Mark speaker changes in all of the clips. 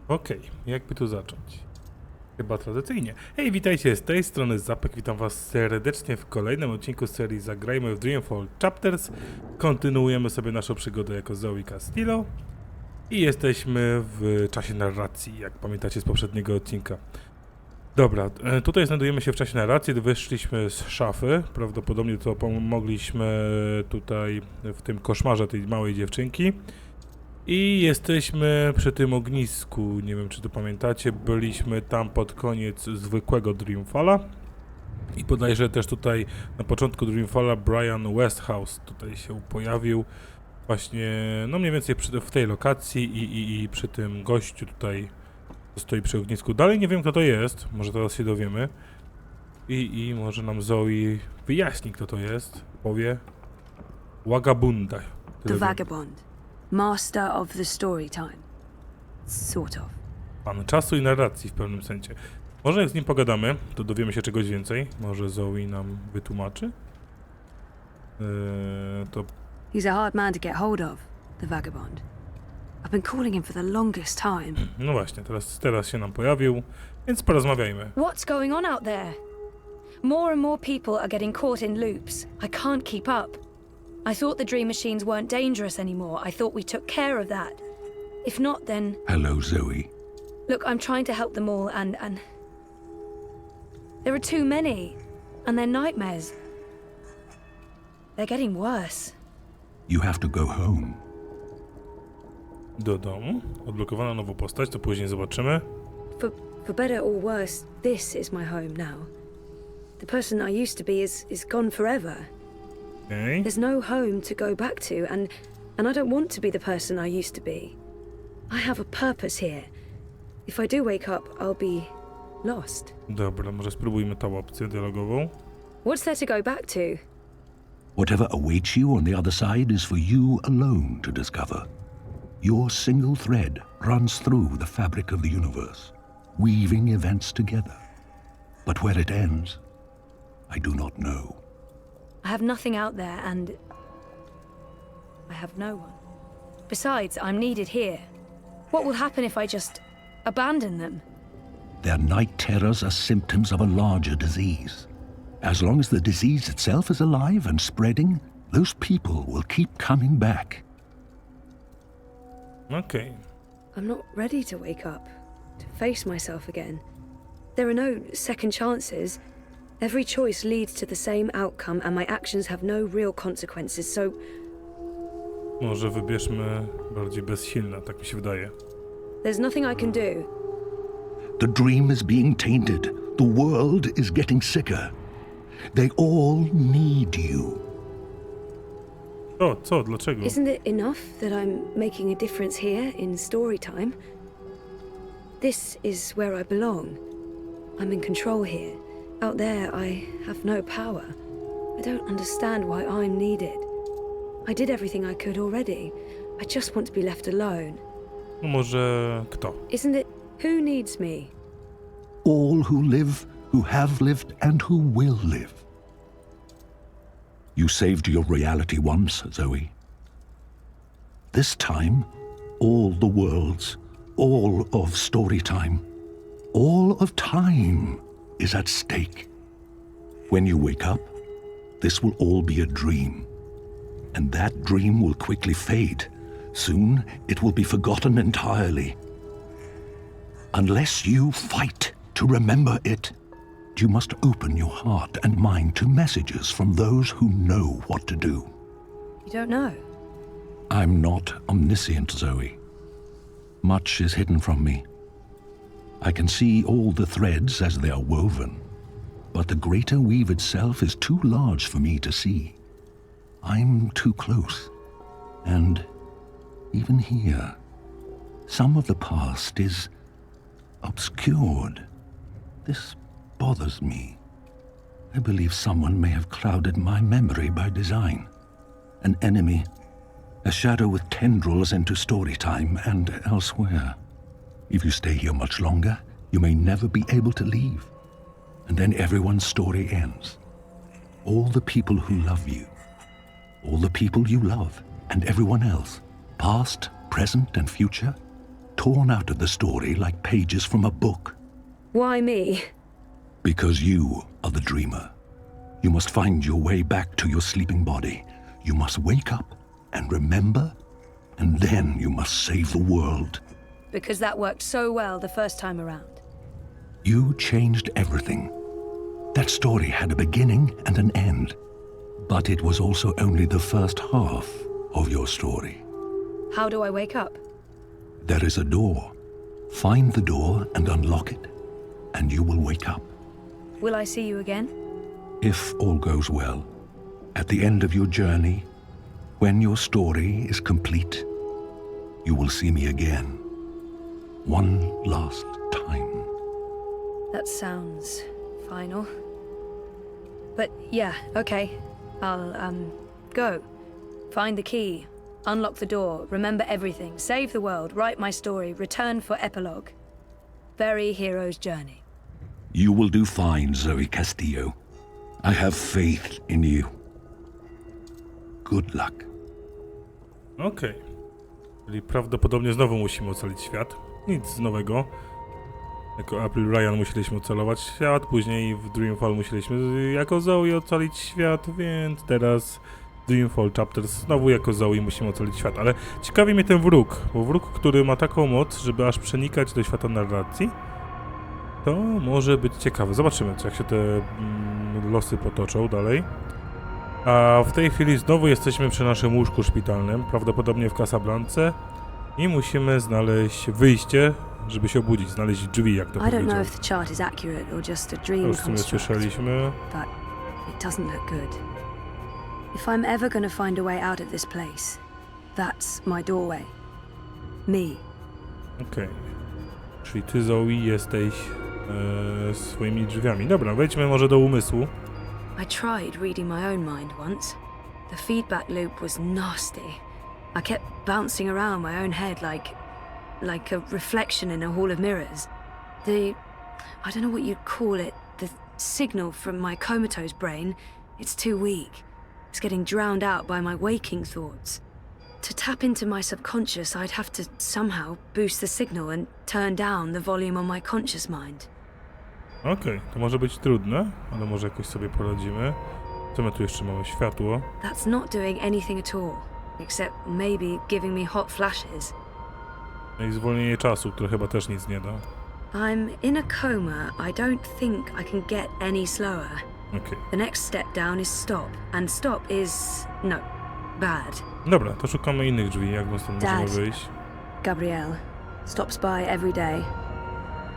Speaker 1: Okej, jakby tu zacząć? Chyba tradycyjnie. Hej, witajcie, z tej strony Zapek, witam was serdecznie w kolejnym odcinku serii Zagrajmy w Dreamfall Chapters. Kontynuujemy sobie naszą przygodę jako Zoe Castillo i jesteśmy w czasie narracji, jak pamiętacie z poprzedniego odcinka. Dobra, tutaj znajdujemy się w czasie narracji, wyszliśmy z szafy, prawdopodobnie to pomogliśmy tutaj w tym koszmarze tej małej dziewczynki. I jesteśmy przy tym ognisku, nie wiem czy to pamiętacie, byliśmy tam pod koniec zwykłego Dreamfalla i bodajże też tutaj na początku Dreamfalla Brian Westhouse tutaj się pojawił właśnie, no mniej więcej w tej lokacji i przy tym gościu tutaj, co stoi przy ognisku. Dalej nie wiem kto to jest, może teraz się dowiemy i może nam Zoe wyjaśni kto to jest, powie Wagabunda.
Speaker 2: The vagabond. Master of the story time. Sort of.
Speaker 1: Pan czasu i narracji w pewnym sensie. Może jak z nim pogadamy, to dowiemy się czegoś więcej. Może Zoe nam wytłumaczy? To...
Speaker 2: He's a hard man to get hold of, the vagabond. I've been calling him for the longest time.
Speaker 1: No właśnie, teraz się nam pojawił, więc porozmawiajmy.
Speaker 3: What's going on out there? More and more people are getting caught in loops. I can't keep up. I thought the dream machines weren't dangerous anymore. I thought we took care of that. If not, then...
Speaker 4: Hello, Zoe.
Speaker 3: Look, I'm trying to help them all, and... There are too many. And they're nightmares. They're getting worse.
Speaker 4: You have to go home.
Speaker 1: Do domu. Odblokowano nową postać, to później zobaczymy.
Speaker 3: For better or worse, this is my home now. The person I used to be is gone forever.
Speaker 1: Okay.
Speaker 3: There's no home to go back to, and I don't want to be the person I used to be. I have a purpose here. If I do wake up, I'll be lost.
Speaker 1: Dobra, może spróbujmy tą opcję dialogową.
Speaker 3: What's there to go back to?
Speaker 4: Whatever awaits you on the other side is for you alone to discover. Your single thread runs through the fabric of the universe, weaving events together. But where it ends, I do not know.
Speaker 3: I have nothing out there, and I have no one. Besides, I'm needed here. What will happen if I just abandon them?
Speaker 4: Their night terrors are symptoms of a larger disease. As long as the disease itself is alive and spreading, those people will keep coming back.
Speaker 1: Okej.
Speaker 3: I'm not ready to wake up, to face myself again. There are no second chances. Every choice leads to the same outcome, and my actions have no real consequences, so...
Speaker 1: Może wybierzmy bardziej bezsilne, tak mi się wydaje.
Speaker 3: There's nothing I can do.
Speaker 4: The dream is being tainted. The world is getting sicker. They all need you.
Speaker 1: O, co? Dlaczego?
Speaker 3: Isn't it enough that I'm making a difference here in story time? This is where I belong. I'm in control here. Out there, I have no power. I don't understand why I'm needed. I did everything I could already. I just want to be left alone.
Speaker 1: No może kto?
Speaker 3: Isn't it who needs me?
Speaker 4: All who live, who have lived, and who will live. You saved your reality once, Zoe. This time, all the worlds, all of story time, all of time is at stake. When you wake up, this will all be a dream. And that dream will quickly fade. Soon, it will be forgotten entirely. Unless you fight to remember it, you must open your heart and mind to messages from those who know what to do.
Speaker 3: You don't know.
Speaker 4: I'm not omniscient, Zoe. Much is hidden from me. I can see all the threads as they are woven, but the greater weave itself is too large for me to see. I'm too close, and even here, some of the past is obscured. This bothers me. I believe someone may have clouded my memory by design. An enemy, a shadow with tendrils into story time and elsewhere. If you stay here much longer, you may never be able to leave. And then everyone's story ends. All the people who love you, all the people you love, and everyone else, past, present, and future, torn out of the story like pages from a book.
Speaker 3: Why me?
Speaker 4: Because you are the dreamer. You must find your way back to your sleeping body. You must wake up and remember, and then you must save the world.
Speaker 3: Because that worked so well the first time around.
Speaker 4: You changed everything. That story had a beginning and an end. But it was also only the first half of your story.
Speaker 3: How do I wake up?
Speaker 4: There is a door. Find the door and unlock it, and you will wake up.
Speaker 3: Will I see you again?
Speaker 4: If all goes well, at the end of your journey, when your story is complete, you will see me again. One last time.
Speaker 3: That sounds final. But yeah, okay. I'll, go. Find the key. Unlock the door. Remember everything. Save the world. Write my story. Return for epilogue. Bury hero's journey.
Speaker 4: You will do fine, Zoe Castillo. I have faith in you. Good luck.
Speaker 1: Okej. Czyli prawdopodobnie znowu musimy ocalić świat. Nic nowego. Jako April Ryan musieliśmy ocalować świat, później w Dreamfall musieliśmy jako Zoe ocalić świat, więc teraz Dreamfall Chapters znowu jako Zoe musimy ocalić świat. Ale ciekawi mnie ten wróg, bo wróg, który ma taką moc, żeby aż przenikać do świata narracji, to może być ciekawe. Zobaczymy, jak się te losy potoczą dalej. A w tej chwili znowu jesteśmy przy naszym łóżku szpitalnym, prawdopodobnie w Casablance, i musimy znaleźć wyjście, żeby się obudzić, znaleźć drzwi, jak to
Speaker 2: I don't know
Speaker 1: powiedział.
Speaker 2: if the chart is accurate or just a
Speaker 1: To
Speaker 2: dream
Speaker 1: już w sumie
Speaker 2: construct,
Speaker 1: słyszeliśmy.
Speaker 2: but it doesn't look good. If I'm ever going to find a way out of this place, that's my doorway. Me.
Speaker 1: Okej. Czyli ty, Zoe, jesteś swoimi drzwiami. Dobra, wejdźmy może do umysłu.
Speaker 2: I tried reading my own mind once. The feedback loop was nasty. I kept bouncing around my own head like a reflection in a hall of mirrors. I don't know what you'd call it, the signal from my comatose brain, it's too weak. It's getting drowned out by my waking thoughts. To tap into my subconscious, I'd have to somehow boost the signal and turn down the volume on my conscious mind.
Speaker 1: Okej, to może być trudne, ale może jakoś sobie poradzimy. Co my tu jeszcze mamy? Światło.
Speaker 2: That's not doing anything at all, except maybe giving me hot flashes.
Speaker 1: No i zwolnienie czasu, które chyba też nic nie da.
Speaker 2: I'm in a coma. I don't think I can get any slower.
Speaker 1: Okej.
Speaker 2: The next step down is stop, and stop is no, bad.
Speaker 1: Dobra, to szukamy innych drzwi, jak my stąd możemy
Speaker 2: Dad.
Speaker 1: wyjść.
Speaker 2: Gabrielle stops by every day.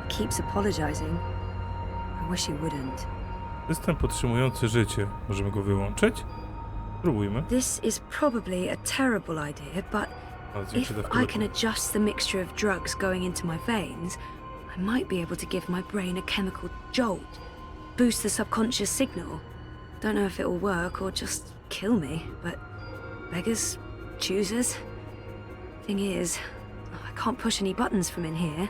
Speaker 2: Keeps apologizing. I wish he wouldn't.
Speaker 1: System podtrzymujący życie. Możemy go wyłączyć? Spróbujmy.
Speaker 2: This is probably a terrible idea, but if I can adjust the mixture of drugs going into my veins, I might be able to give my brain a chemical jolt, boost the subconscious signal. Don't know if it'll work or just kill me, but beggars, choosers. Thing is, I can't push any buttons from in here.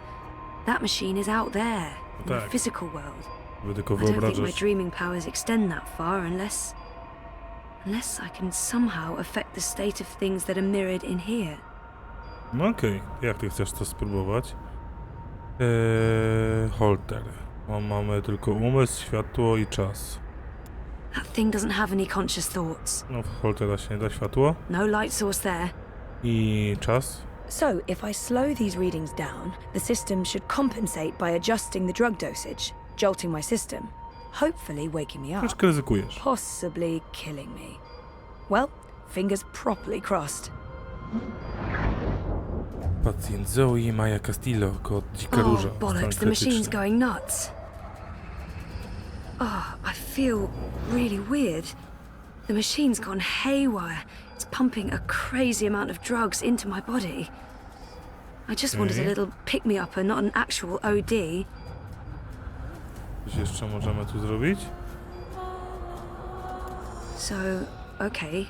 Speaker 2: That machine is out there, in the
Speaker 1: Tak.
Speaker 2: physical world.
Speaker 1: By tylko
Speaker 2: I don't think my
Speaker 1: wyobrażasz.
Speaker 2: dreaming powers extend that far unless I can somehow affect the state of things that are mirrored in here.
Speaker 1: No okej, jak ty chcesz to spróbować? Holter. Mamy tylko umysł, światło i czas.
Speaker 2: That thing doesn't have any conscious thoughts.
Speaker 1: No w Holtera się nie da światło.
Speaker 2: No light source there.
Speaker 1: I czas.
Speaker 3: So, if I slow these readings down, the system should compensate by adjusting the drug dosage, jolting my system, hopefully waking me up,
Speaker 1: Troszkę ryzykujesz.
Speaker 3: possibly killing me. Well, fingers properly crossed.
Speaker 1: Pacjent Zoe Maja Castillo, kot dzika
Speaker 2: Oh,
Speaker 1: róża.
Speaker 2: bollocks,
Speaker 1: Stan
Speaker 2: the machine's
Speaker 1: krytyczny.
Speaker 2: going nuts. Oh, I feel really weird. The machine's gone haywire. It's pumping a crazy amount of drugs into my body. I just wanted a
Speaker 1: Okay.
Speaker 2: little pick-me-upper, not an actual OD.
Speaker 1: Coś jeszcze możemy tu zrobić?
Speaker 2: So, okay.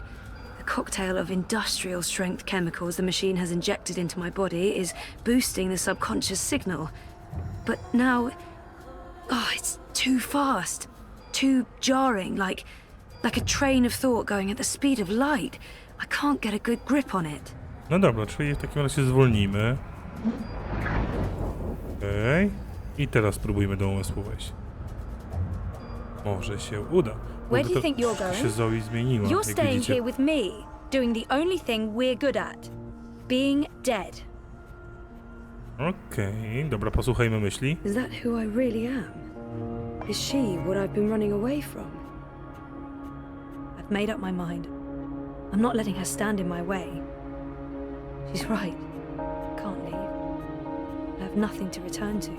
Speaker 2: The cocktail of industrial strength chemicals the machine has injected into my body is boosting the subconscious signal. But now, it's too fast, too jarring, like a train of thought going at the speed of light. I can't get a good grip on it.
Speaker 1: No dobra, czyli w takim razie zwolnimy. Okej. I teraz spróbujmy do umysłu wejść. Może się uda.
Speaker 2: Where do you
Speaker 1: To
Speaker 2: think you're going?
Speaker 1: się Zoe zmieniła,
Speaker 2: You're
Speaker 1: jak
Speaker 2: staying
Speaker 1: widzicie.
Speaker 2: here with me, doing the only thing we're good at. Being dead.
Speaker 1: Okej, dobra, posłuchajmy myśli.
Speaker 3: Is that who I really am? Is she what I've been running away from?
Speaker 2: I've made up my mind. I'm not letting her stand in my way. She's right. I can't leave. I have nothing to return to.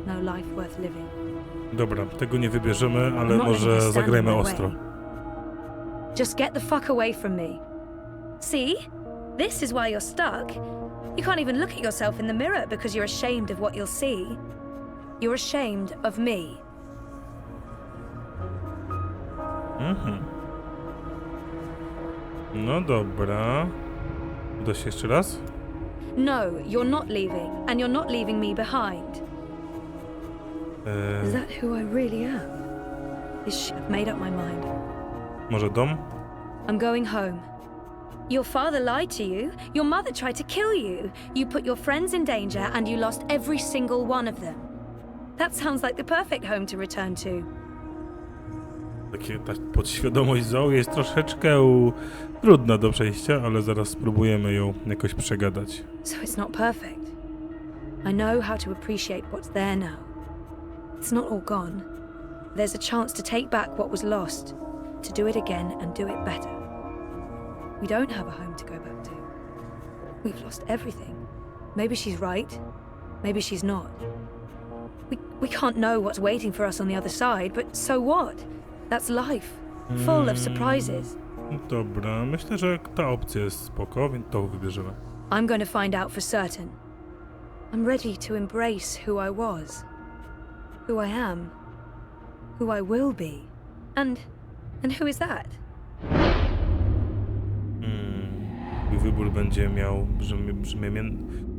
Speaker 2: No life worth living.
Speaker 1: Dobra, tego nie wybierzemy, ale
Speaker 2: I'm not letting her
Speaker 1: może
Speaker 2: stand
Speaker 1: zagrajmy
Speaker 2: in my
Speaker 1: ostro.
Speaker 2: way. Just get the fuck away from me. See? This is why you're stuck. You can't even look at yourself in the mirror because you're ashamed of what you'll see. You're ashamed of me.
Speaker 1: No dobra. Uda się jeszcze raz?
Speaker 2: No, you're not leaving, and you're not leaving me behind.
Speaker 3: Is that who I really am? Is she...
Speaker 2: I've made up my mind.
Speaker 1: Może dom?
Speaker 2: I'm going home. Your father lied to you. Your mother tried to kill you. You put your friends in danger and you lost every single one of them. That sounds like the perfect home to return to.
Speaker 1: Ta podświadomość Zoe jest troszeczkę trudna do przejścia, ale zaraz spróbujemy ją jakoś przegadać.
Speaker 2: So it's not perfect. I know how to appreciate what's there now. It's not all gone. There's a chance to take back what was lost, to do it again and do it better. We don't have a home to go back to. We've lost everything. Maybe she's right. Maybe she's not. We can't know what's waiting for us on the other side, but so what? That's life. Full of surprises.
Speaker 1: Dobra, myślę, że ta opcja jest spoko, więc to wybierzemy.
Speaker 2: I'm going to find out for certain. I'm ready to embrace who I was. Who I am. Who I will be. And who is that?
Speaker 1: Twój wybór będzie miał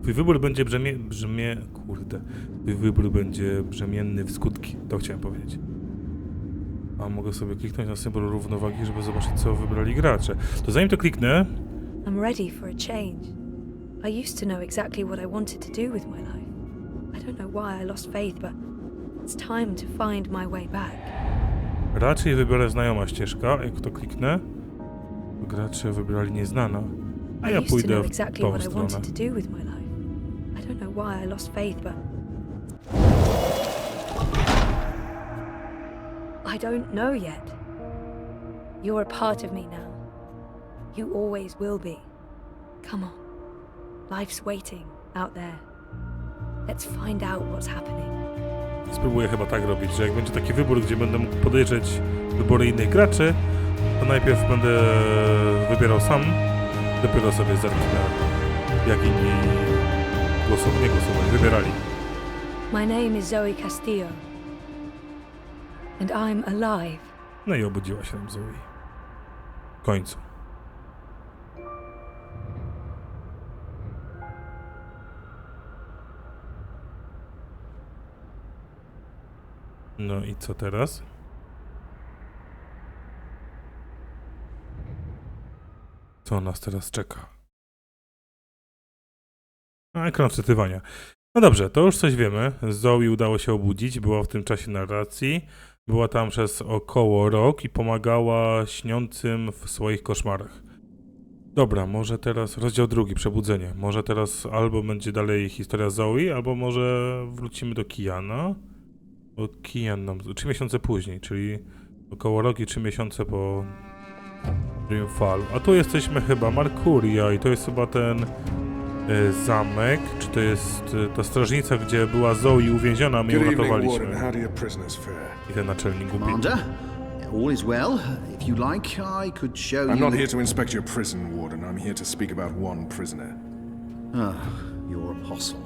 Speaker 1: Twój wybór będzie Twój wybór będzie brzemienny w skutki. To chciałem powiedzieć. A mogę sobie kliknąć na symbol równowagi, żeby zobaczyć, co wybrali gracze. To zanim to kliknę...
Speaker 2: I'm ready for a change. I used to know exactly what I wanted to do with my life. I don't know why I lost faith, but it's time to find my way back.
Speaker 1: Raczej wybiorę znajoma ścieżka. Jak to kliknę, gracze wybrali nieznana. A ja
Speaker 2: I used to
Speaker 1: pójdę
Speaker 2: know
Speaker 1: w
Speaker 2: exactly
Speaker 1: tą
Speaker 2: what I
Speaker 1: stronę.
Speaker 2: wanted to do with my life. I don't know why I lost faith, but I don't know yet. You're a part of me now. You always will be. Come on. Life's waiting out there. Let's find out what's happening.
Speaker 1: Spróbuję chyba tak robić, że jak będzie taki wybór, gdzie będę mógł podejrzeć wybory innych graczy, to najpierw będę wybierał sam, dopiero sobie zerknę, jak inni wybierali.
Speaker 2: My name is Zoe Castillo. And I'm alive.
Speaker 1: No i obudziła się nam Zoe. W końcu. No i co teraz? Co nas teraz czeka? Ekran wczytywania. No dobrze, to już coś wiemy. Zoe udało się obudzić, była w tym czasie narracji. Była tam przez około rok i pomagała śniącym w swoich koszmarach. Dobra, może teraz rozdział 2, przebudzenie. Może teraz albo będzie dalej historia Zoe, albo może wrócimy do Kiana. Bo Kian nam 3 miesiące później, czyli około rok i 3 miesiące po Dreamfall. A tu jesteśmy chyba Markuria i to jest chyba ten zamek, czy to jest ta strażnica, gdzie była Zoe uwięziona, my ją ratowaliśmy. I ten naczelnik głupi.
Speaker 5: Commander, all is well. If you like, I could show you...
Speaker 6: I'm not here to inspect your prison, Warden. I'm here to speak about one prisoner.
Speaker 5: Ah, your apostle.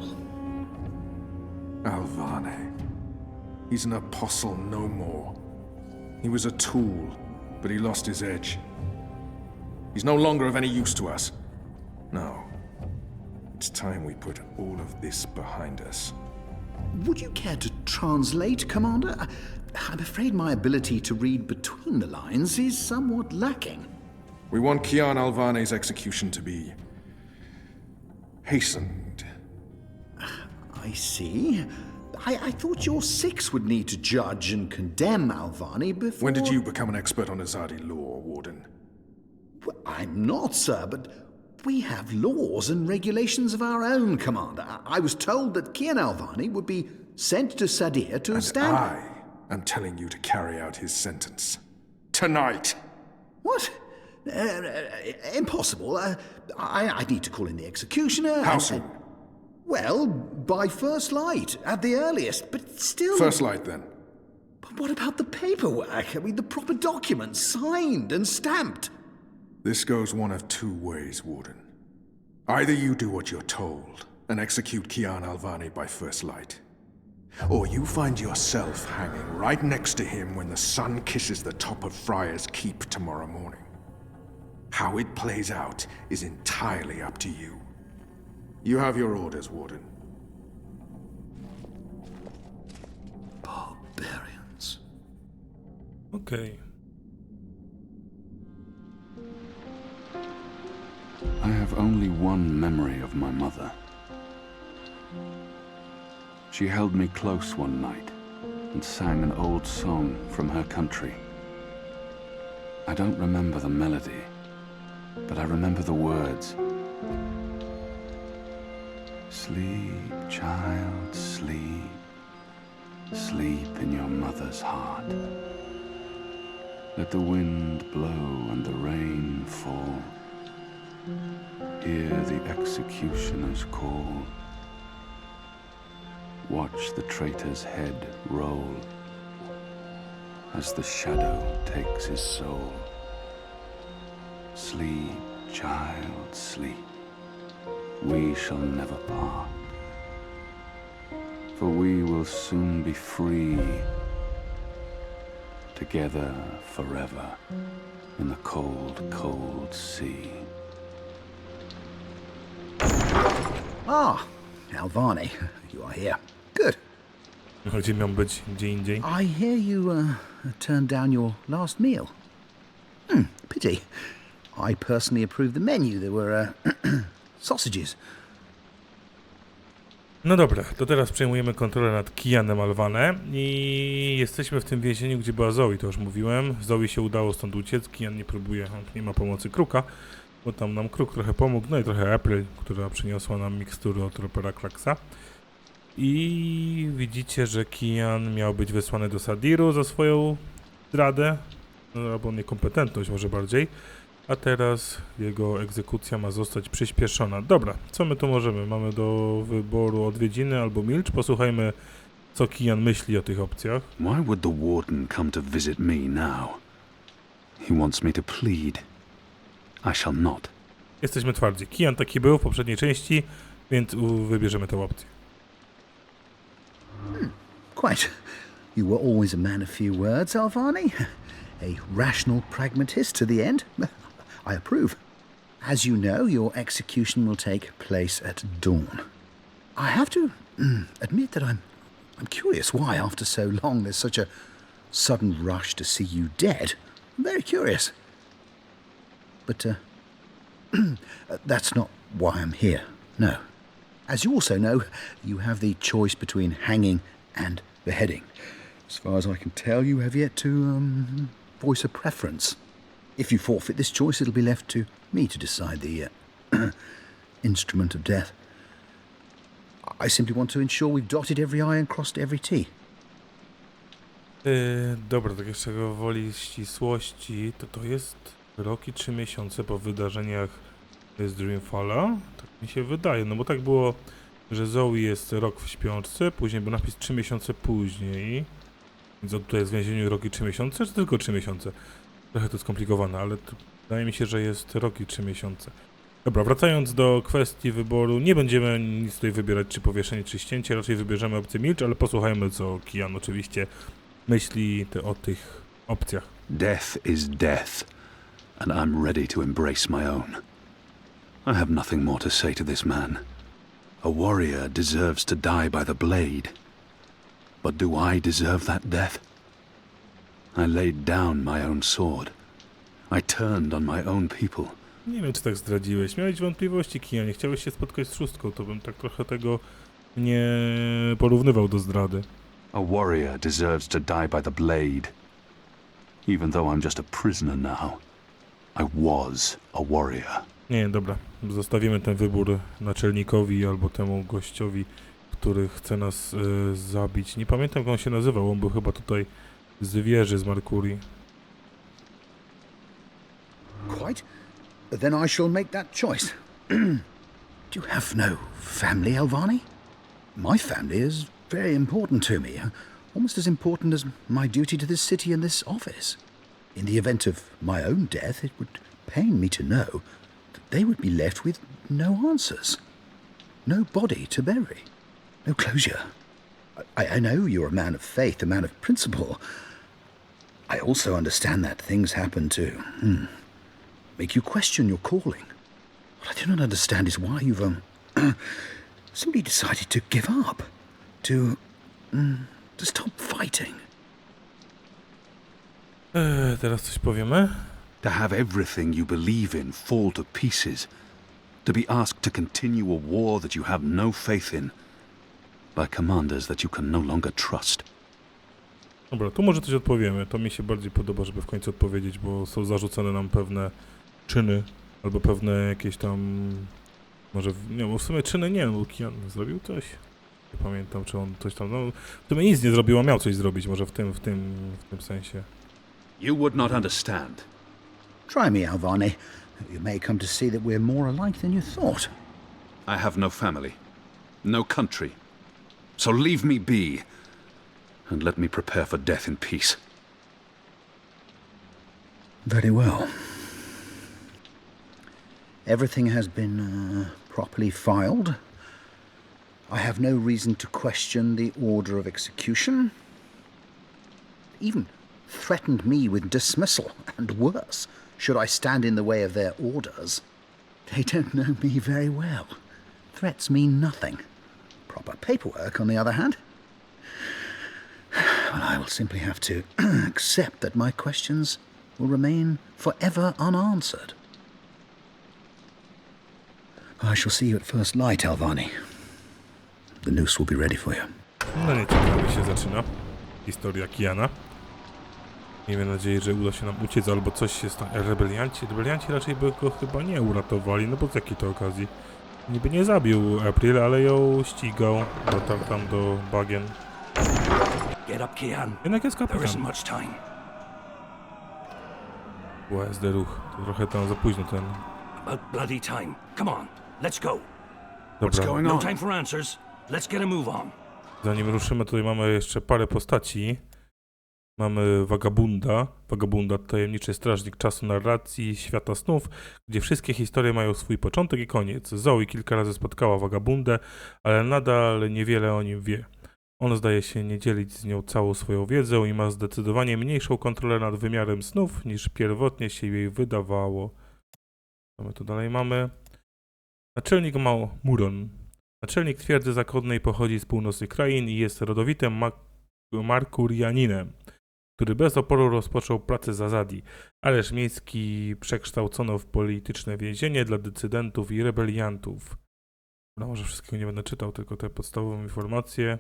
Speaker 6: Alvane. He's an apostle no more. He was a tool, but he lost his edge. He's no longer of any use to us. No. It's time we put all of this behind us.
Speaker 5: Would you care to translate, Commander? I'm afraid my ability to read between the lines is somewhat lacking.
Speaker 6: We want Kian Alvane's execution to be hastened.
Speaker 5: I see. I thought your six would need to judge and condemn Alvani before...
Speaker 6: When did you become an expert on Azadi law, Warden?
Speaker 5: Well, I'm not, sir, but we have laws and regulations of our own, Commander. I was told that Kian Alvani would be sent to Sadir to
Speaker 6: And
Speaker 5: stand...
Speaker 6: I am telling you to carry out his sentence. Tonight!
Speaker 5: What? Impossible. I need to call in the executioner.
Speaker 6: How
Speaker 5: and-
Speaker 6: soon?
Speaker 5: Well, by first light, at the earliest, but still...
Speaker 6: First light, then.
Speaker 5: But what about the paperwork? I mean, the proper documents, signed and stamped.
Speaker 6: This goes one of two ways, Warden. Either you do what you're told and execute Kian Alvani by first light, or you find yourself hanging right next to him when the sun kisses the top of Friar's Keep tomorrow morning. How it plays out is entirely up to you. You have your orders, Warden.
Speaker 5: Barbarians.
Speaker 1: Okej.
Speaker 7: I have only one memory of my mother. She held me close one night and sang an old song from her country. I don't remember the melody, but I remember the words. Sleep, child, sleep. Sleep in your mother's heart. Let the wind blow and the rain fall. Hear the executioner's call. Watch the traitor's head roll as the shadow takes his soul. Sleep, child, sleep. We shall never part, for we will soon be free, together forever in the cold, cold sea.
Speaker 5: Ah, Alvani, you are here. Good.
Speaker 1: Gdzie miał być gdzie indziej?
Speaker 5: I hear you turned down your last meal. Pity. I personally approved the menu. There were sausages.
Speaker 1: No dobra, to teraz przejmujemy kontrolę nad Kianem Alvanem i jesteśmy w tym więzieniu, gdzie była Zoe, to już mówiłem. Zoe się udało stąd uciec, Kian nie próbuje, nie ma pomocy Kruka, bo tam nam Kruk trochę pomógł, no i trochę April, która przyniosła nam mikstury od Ropera Klaksa. I widzicie, że Kian miał być wysłany do Sadiru za swoją zdradę, no, albo niekompetentność może bardziej, a teraz jego egzekucja ma zostać przyspieszona. Dobra, co my tu możemy? Mamy do wyboru odwiedziny albo milcz. Posłuchajmy, co Kian myśli o tych opcjach.
Speaker 7: Why would the warden come to visit me now? He wants me to plead. I shall not.
Speaker 1: Jesteśmy twardzi. Kian taki był w poprzedniej części, więc wybierzemy tę opcję.
Speaker 5: Quite. You were always a man of few words, Alvani. A rational pragmatist to the end. I approve. As you know, your execution will take place at dawn. I have to admit that I'm curious why, after so long, there's such a sudden rush to see you dead. I'm very curious. But that's not why I'm here. No. As you also know, you have the choice between hanging and beheading. As far as I can tell, you have yet to voice a preference. If you forfeit this choice, it'll be left to me to decide the instrument of death. I simply want to ensure we've dotted every I and crossed every T.
Speaker 1: Dobra, tak jeszcze woli ścisłości, to jest rok i 3 miesiące po wydarzeniach z Dreamfalla. Tak mi się wydaje, no bo tak było, że Zoe jest rok w śpiączce, później był napis 3 miesiące później. Więc tutaj jest w więzieniu rok i 3 miesiące, czy tylko 3 miesiące? Trochę to skomplikowane, ale wydaje mi się, że jest rok i 3 miesiące. Dobra, wracając do kwestii wyboru, nie będziemy nic tutaj wybierać, czy powieszenie, czy ścięcie, raczej wybierzemy opcję milcz, ale posłuchajmy, co Kian oczywiście myśli o tych opcjach.
Speaker 7: Death is death, and I'm ready to embrace my own. I have nothing more to say to this man. A warrior deserves to die by the blade. But do I deserve that death? I laid down my own sword. I turned on my own people.
Speaker 1: Nie wiem, czy tak zdradziłeś. Miałeś wątpliwości, Kian, nie chciałeś się spotkać z szóstką, to bym tak trochę tego nie porównywał do zdrady.
Speaker 7: A warrior deserves to die by the blade. Even though I'm just a prisoner now, I was a warrior.
Speaker 1: Nie, dobra. Zostawimy ten wybór naczelnikowi albo temu gościowi, który chce nas zabić. Nie pamiętam, jak on się nazywał. On był chyba tutaj z wieży z Merkurii.
Speaker 5: Quite. Then I shall make that choice. Do you have no family, Alvani? My family is very important to me. Almost as important as my duty to this city and this office. In the event of my own death, it would pain me to know that they would be left with no answers. No body to bury. No closure. I know you're a man of faith, a man of principle. I also understand that things happen to make you question your calling. What I do not understand is why you've simply decided to give up, to stop fighting.
Speaker 1: Teraz coś powiemy?
Speaker 7: To have everything you believe in fall to pieces. To be asked to continue a war that you have no faith in by commanders that you can no longer trust.
Speaker 1: Dobra, tu może coś odpowiemy. To mi się bardziej podoba, żeby w końcu odpowiedzieć, bo są zarzucane nam pewne czyny, albo pewne jakieś tam... Może, nie, bo w sumie czyny nie, bo Kian zrobił coś. Nie pamiętam, czy on coś tam... No, w sumie nic nie zrobił, a miał coś zrobić, może w tym sensie.
Speaker 7: You would not understand.
Speaker 5: Try me, Alvani. You may come to see that we're more alike than you thought.
Speaker 7: I have no family, no country. So leave me be, and let me prepare for death in peace.
Speaker 5: Very well. Everything has been properly filed. I have no reason to question the order of execution. Even threatened me with dismissal, and worse, should I stand in the way of their orders. They don't know me very well. Threats mean nothing. Proper paperwork, on the other hand. Well, I will simply have to accept that my questions will remain forever unanswered. I shall see you at first light, Alvani. The noose will be ready for you.
Speaker 1: No nieciekawie się zaczyna historia Kiana. Miejmy nadzieję, że uda się nam uciec, albo coś się stanie. Rebelianci raczej by go chyba nie uratowali, no bo z jakiej to okazji? Niby nie zabił April, ale ją ścigał, dotarł tam do bagien.
Speaker 8: Get up, Kian.
Speaker 1: Jednak jest
Speaker 8: There isn't
Speaker 1: kapitan.
Speaker 8: much time.
Speaker 1: USD ruch, to trochę tam za późno ten.
Speaker 8: About bloody time. Come on, let's go.
Speaker 1: Dobra,
Speaker 8: No time for answers. Let's get a move on.
Speaker 1: zanim ruszymy, tutaj mamy jeszcze parę postaci. Mamy Wagabunda, tajemniczy strażnik czasu, narracji, świata snów, gdzie wszystkie historie mają swój początek i koniec. Zoe kilka razy spotkała Wagabundę, ale nadal niewiele o nim wie. On zdaje się nie dzielić z nią całą swoją wiedzę i ma zdecydowanie mniejszą kontrolę nad wymiarem snów, niż pierwotnie się jej wydawało. Co my tu dalej mamy? Naczelnik Muron. Naczelnik twierdzy zakonnej pochodzi z północnych krain i jest rodowitym Markurianinem, który bez oporu rozpoczął pracę za Zadi. Ależ miejski przekształcono w polityczne więzienie dla decydentów i rebeliantów. No może wszystkiego nie będę czytał, tylko te podstawowe informacje.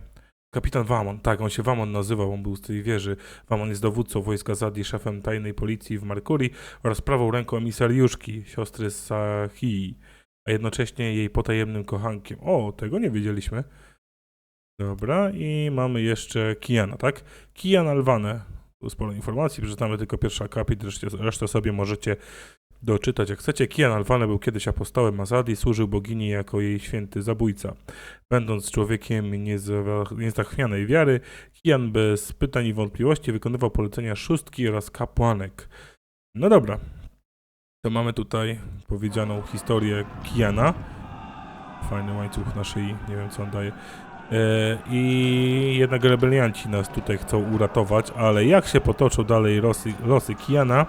Speaker 1: Kapitan Wamon, tak, on się Wamon nazywał, on był z tej wieży. Wamon jest dowódcą wojska Zadi, szefem tajnej policji w Merkurii oraz prawą ręką emisariuszki, siostry Sahii, a jednocześnie jej potajemnym kochankiem. O, tego nie wiedzieliśmy. Dobra, i mamy jeszcze Kiana, tak? Kian Alvane. Tu sporo informacji, przeczytamy tylko pierwszy akapit, resztę sobie możecie doczytać jak chcecie. Kian Alvane był kiedyś apostołem Azadi, służył bogini jako jej święty zabójca. Będąc człowiekiem niezachwianej wiary, Kian bez pytań i wątpliwości wykonywał polecenia szóstki oraz kapłanek. No dobra, to mamy tutaj powiedzianą historię Kiana. Fajny łańcuch na szyi, nie wiem co on daje. I jednak rebelianci nas tutaj chcą uratować, ale jak się potoczą dalej losy Kiana,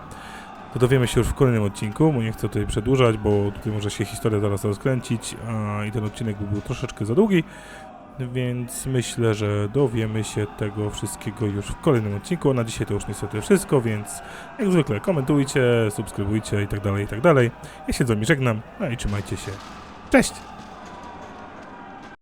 Speaker 1: to dowiemy się już w kolejnym odcinku, bo nie chcę tutaj przedłużać, bo tutaj może się historia zaraz rozkręcić, i ten odcinek by był troszeczkę za długi, więc myślę, że dowiemy się tego wszystkiego już w kolejnym odcinku. A na dzisiaj to już niestety wszystko, więc jak zwykle komentujcie, subskrybujcie i tak dalej, i tak dalej. Ja się z wami żegnam, no i trzymajcie się. Cześć!